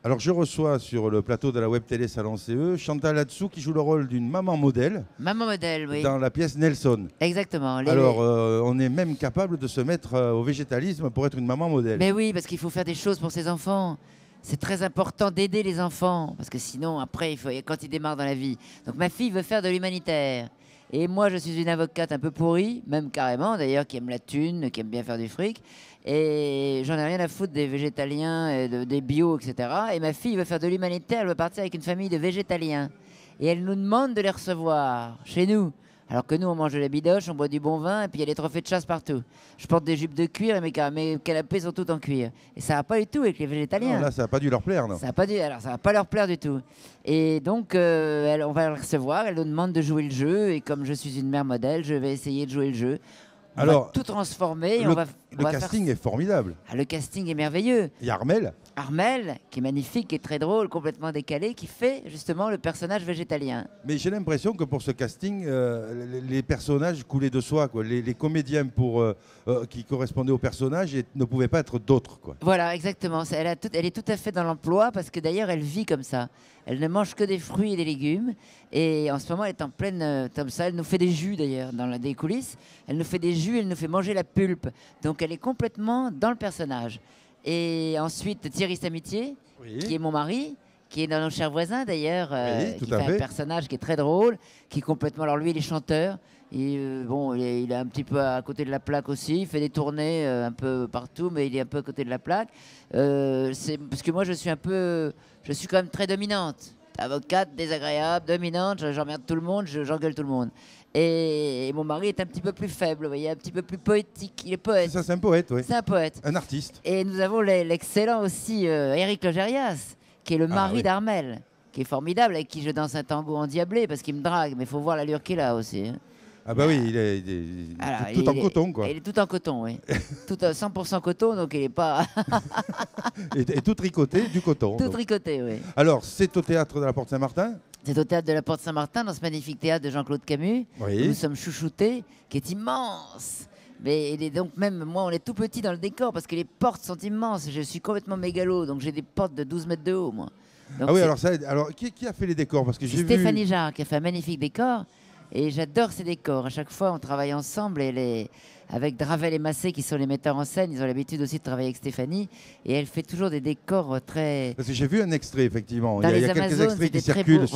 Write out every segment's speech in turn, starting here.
Alors je reçois sur le plateau de la web télé Salon CE Chantal Latsou qui joue le rôle d'une maman modèle. Maman modèle, oui. Dans la pièce Nelson. Exactement. Alors on est même capable de se mettre au végétalisme pour être une maman modèle. Mais oui, parce qu'il faut faire des choses pour ses enfants. C'est très important d'aider les enfants, parce que sinon, après, quand ils démarrent dans la vie. Donc ma fille veut faire de l'humanitaire. Et moi, je suis une avocate un peu pourrie, même carrément d'ailleurs, qui aime la thune, qui aime bien faire du fric. Et j'en ai rien à foutre des végétaliens, et des bio, etc. Et ma fille veut faire de l'humanitaire, elle veut partir avec une famille de végétaliens. Et elle nous demande de les recevoir chez nous. Alors que nous, on mange de la bidoche, on boit du bon vin, et puis il y a des trophées de chasse partout. Je porte des jupes de cuir, et mes canapés sont tous en cuir. Et ça va pas du tout avec les végétaliens. Non, là, ça n'a pas dû leur plaire, non? Alors, ça va pas leur plaire du tout. Et donc, on va le recevoir, elle nous demande de jouer le jeu, et comme je suis une mère modèle, je vais essayer de jouer le jeu. On va tout transformer. Le casting est formidable. Ah, le casting est merveilleux. Il y a Armel. Armel, qui est magnifique, qui est très drôle, complètement décalé, qui fait justement le personnage végétalien. Mais j'ai l'impression que pour ce casting, les personnages coulaient de soi, quoi. Les comédiens qui correspondaient aux personnages ne pouvaient pas être d'autres, quoi. Voilà, exactement. Elle est tout à fait dans l'emploi, parce que d'ailleurs, elle vit comme ça. Elle ne mange que des fruits et des légumes. Et en ce moment, elle est en pleine comme ça. Elle nous fait des jus, d'ailleurs, dans des coulisses. Elle nous fait des jus, elle nous fait manger la pulpe. Donc, elle est complètement dans le personnage. Et ensuite, Thierry Samitier, qui est mon mari, qui est dans Nos chers voisins d'ailleurs, qui fait un personnage qui est très drôle, qui est complètement... Alors lui, il est chanteur. Et, bon, il est un petit peu à côté de la plaque aussi. Il fait des tournées un peu partout, mais il est un peu à côté de la plaque. Parce que moi, je suis quand même très dominante. Avocate, désagréable, dominante, j'emmerde tout le monde, j'engueule tout le monde. Et mon mari est un petit peu plus faible, vous voyez, un petit peu plus poétique. Il est poète. C'est un poète, oui. C'est un poète. Un artiste. Et nous avons l'excellent aussi Éric Logérias, qui est le mari d'Armel, qui est formidable, avec qui je danse un tango endiablé, parce qu'il me drague, mais il faut voir l'allure qu'il a aussi. Hein. Ah bah oui, il est tout en coton, quoi. Il est tout en coton, oui. Tout 100% coton, donc il n'est pas... et tout tricoté, du coton. Tout tricoté, oui. Alors, c'est au Théâtre de la Porte Saint-Martin? C'est au Théâtre de la Porte Saint-Martin, dans ce magnifique théâtre de Jean-Claude Camus, où nous sommes chouchoutés, qui est immense. Mais donc même, moi, on est tout petit dans le décor, parce que les portes sont immenses. Je suis complètement mégalo, donc j'ai des portes de 12 mètres de haut, moi. Donc ah oui, alors qui a fait les décors? Parce que c'est Stéphanie Jarre qui a fait un magnifique décor. Et j'adore ces décors. À chaque fois, on travaille ensemble avec Dravel et Massé, qui sont les metteurs en scène. Ils ont l'habitude aussi de travailler avec Stéphanie. Et elle fait toujours des décors très... Parce que j'ai vu un extrait, effectivement. Il y a quelques extraits qui circulent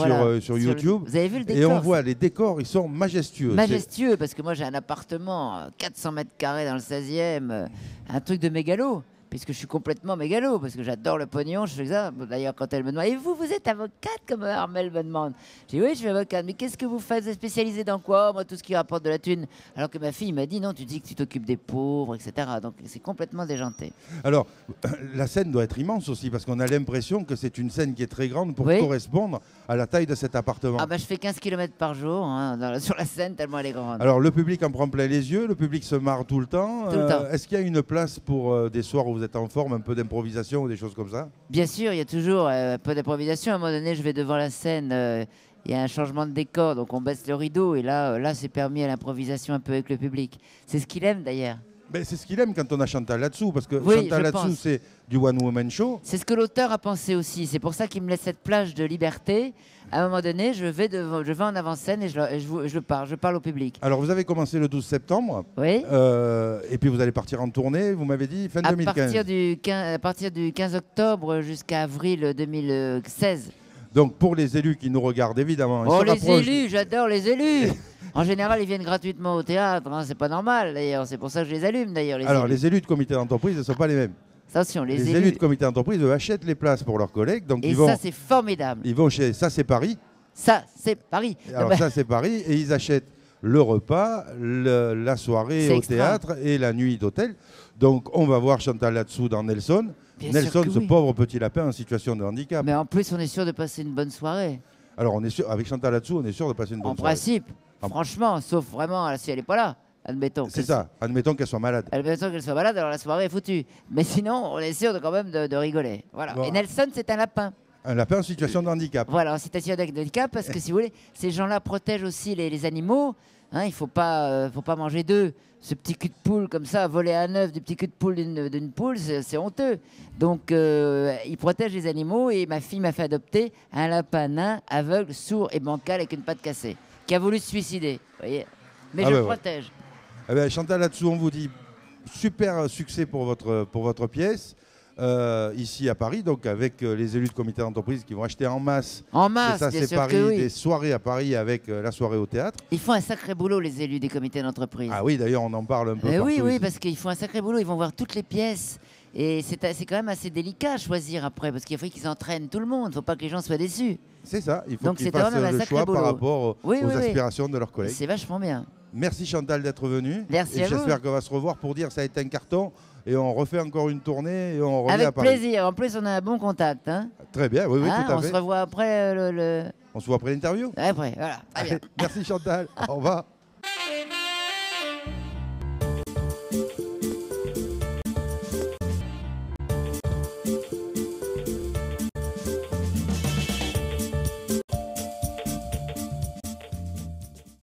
sur YouTube. Vous avez vu le décor? Et on voit les décors, ils sont majestueux. Majestueux, parce que moi, j'ai un appartement, 400 mètres carrés dans le 16e, un truc de mégalo. Puisque je suis complètement mégalo, parce que j'adore le pognon, je fais ça. D'ailleurs, quand elle me demande, et vous êtes avocate, comme Armel me demande. Je dis, oui, je suis avocate, mais qu'est-ce que vous faites? Vous êtes spécialisée dans quoi? Moi, tout ce qui rapporte de la thune. Alors que ma fille m'a dit, non, tu dis que tu t'occupes des pauvres, etc. Donc, c'est complètement déjanté. Alors, la scène doit être immense aussi, parce qu'on a l'impression que c'est une scène qui est très grande pour correspondre à la taille de cet appartement. Ah bah, je fais 15 km par jour sur la scène, tellement elle est grande. Alors, le public en prend plein les yeux, le public se marre tout le temps. Tout le temps. Est-ce qu'il y a une place pour des soirs où vous êtes en forme, un peu d'improvisation ou des choses comme ça? Bien sûr, il y a toujours un peu d'improvisation. À un moment donné, je vais devant la scène, il y a un changement de décor, donc on baisse le rideau, et là c'est permis à l'improvisation un peu avec le public. C'est ce qu'il aime d'ailleurs. Ben, c'est ce qu'il aime quand on a Chantal Latsou, parce que Chantal Latsou, c'est du one-woman show. C'est ce que l'auteur a pensé aussi. C'est pour ça qu'il me laisse cette plage de liberté. À un moment donné, je vais en avant-scène et je parle au public. Alors, vous avez commencé le 12 septembre. Oui. Et puis, vous allez partir en tournée, vous m'avez dit, fin 2015. À partir du 15 octobre jusqu'à avril 2016. Donc, pour les élus qui nous regardent, évidemment. Les élus, j'adore les élus. En général, ils viennent gratuitement au théâtre. Hein, c'est pas normal, d'ailleurs. C'est pour ça que je les allume, d'ailleurs. Les élus de comité d'entreprise ne sont pas les mêmes. Attention, les élus de comité d'entreprise achètent les places pour leurs collègues. Donc ça, c'est formidable. Ils vont chez Ça, c'est Paris. Ça, c'est Paris. Alors, ça, c'est Paris. Et ils achètent le repas, la soirée au théâtre et la nuit d'hôtel. Donc, on va voir Chantal Latsou dans Nelson. Nelson, ce pauvre petit lapin en situation de handicap. Mais en plus, on est sûr de passer une bonne soirée. Alors, on est sûr, avec Chantal Latsou, on est sûr de passer une bonne soirée. En principe, franchement, sauf vraiment si elle n'est pas là. Admettons. C'est ça, admettons qu'elle soit malade. Admettons qu'elle soit malade, alors la soirée est foutue. Mais sinon, on est sûr quand même de rigoler. Voilà. Bon. Et Nelson, c'est un lapin. Un lapin en situation de handicap. Voilà, en situation de handicap, parce que si vous voulez, ces gens-là protègent aussi les animaux. Hein, il ne faut pas manger d'œufs. Ce petit cul de poule comme ça, voler un œuf du petit cul de poule d'une poule, c'est honteux. Donc, ils protègent les animaux et ma fille m'a fait adopter un lapin nain, aveugle, sourd et bancal avec une patte cassée, qui a voulu se suicider. Vous voyez, mais je le protège. Eh bien, Chantal, là-dessous, on vous dit super succès pour votre pièce. Ici à Paris, donc avec les élus de comité d'entreprise qui vont acheter en masse. En masse, ça, bien c'est sûr Paris, que oui. des soirées à Paris avec la soirée au théâtre. Ils font un sacré boulot, les élus des comités d'entreprise. Ah oui, d'ailleurs, on en parle un peu partout oui, ici. parce qu'ils font un sacré boulot. Ils vont voir toutes les pièces. Et c'est quand même assez délicat à choisir après, parce qu'il faut qu'ils entraînent tout le monde. Il ne faut pas que les gens soient déçus. C'est ça, il faut donc qu'ils fassent le choix par rapport aux aspirations de leurs collègues. C'est vachement bien. Merci Chantal d'être venue. Merci à vous. J'espère qu'on va se revoir pour dire que ça a été un carton. Et on refait encore une tournée et on revient à Paris. Avec plaisir. En plus, on a un bon contact. Hein. Très bien, oui, tout à fait. On se revoit après On se voit après l'interview. Après, voilà. Merci Chantal. Au revoir.